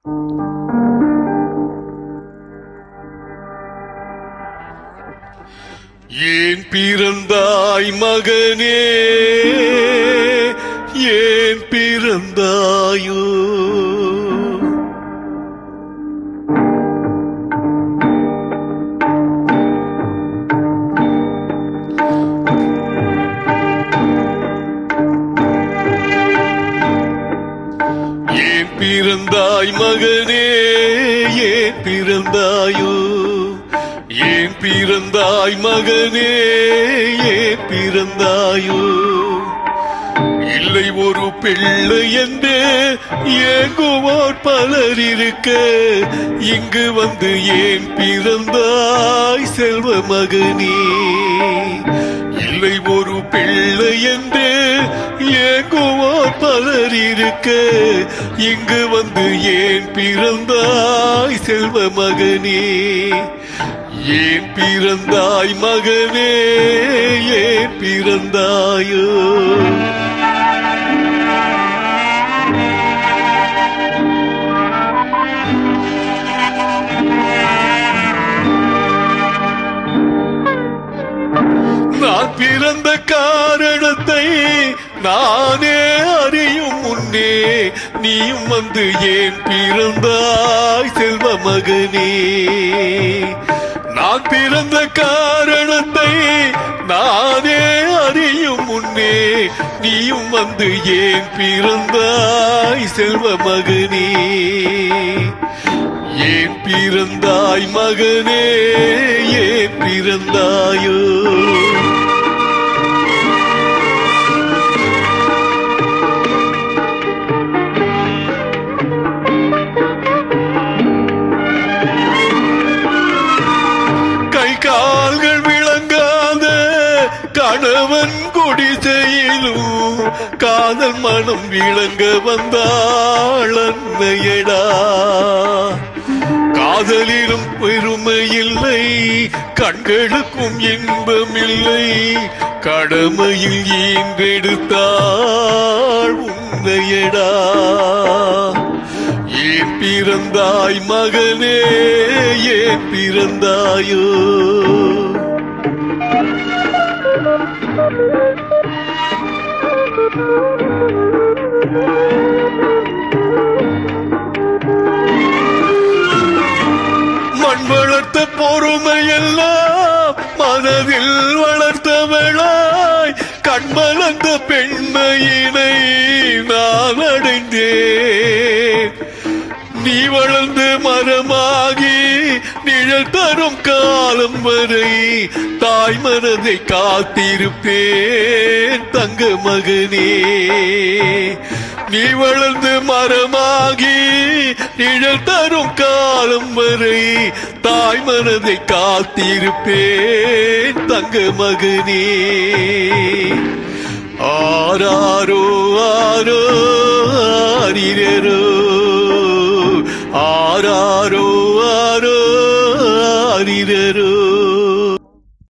ஏன் பிறந்தாய் மகனே, ஏன் பிறந்தாயோ? ஏன் பிறந்தாய் மகனே, ஏன் பிறந்தாயோ? ஏன் பிறந்தாய் மகனே, ஏன் பிறந்தாயோ? இல்லை ஒரு பிள்ளை என்று ஏங்குவோர் பலர் இருக்க, இங்கு வந்து ஏன் பிறந்தாய் செல்வ மகனே? இல்லை ஒரு பிள்ளை என்று ஏங்குவோர் பலர் இருக்க, இங்கு வந்து ஏன் பிறந்தாய் செல்வ மகனே? ஏன் பிறந்தாய் மகனே, ஏன் பிறந்தாயோ? நான் பிறந்த காரணத்தை நானே அறியும் முன்னே, நீயும் வந்து ஏன் பிறந்தாய் செல்வ மகனே? நான் பிறந்த காரணத்தை நானே அறியும் முன்னே, நீயும் வந்து ஏன் பிறந்தாய் செல்வ மகனே? ஏன் பிறந்தாய் மகனே, ஏன் பிறந்தாயோ? கால்கள் விளங்காத கணவன் குடிசையிலும் காதல் மனம் விளங்க வந்தாள் அன்னையடா. காதலிலும் பெருமை இல்லை, கண்களுக்கும் இன்பம் இல்லை, கடமையில் ஈன்றெடுத்தாள் உன்னையடா. ஏன் பிறந்தாய் மகனே, ஏன் பிறந்தாயோ? மண் வளர்த்த பொறுமையெல்லாம் மனதில் வளர்த்தவளாய், கண்மலர்ந்த பெண்மையினை நான் அடைந்தேன். நீ வளர்ந்து மரமாகி நிழல் தரும் காலம் வரை தாய் மனதை காத்திருப்பேன் தங்க மகனே. நீ வளர்ந்து மரமாகி நிழல் தரும் காலம் வரை தாய் மனதை காத்திருப்பேன் தங்க மகனே. ஆராரோ ஆரோ ஆரிரோ, ஆராரோ ஆரோ ஆரிரோ.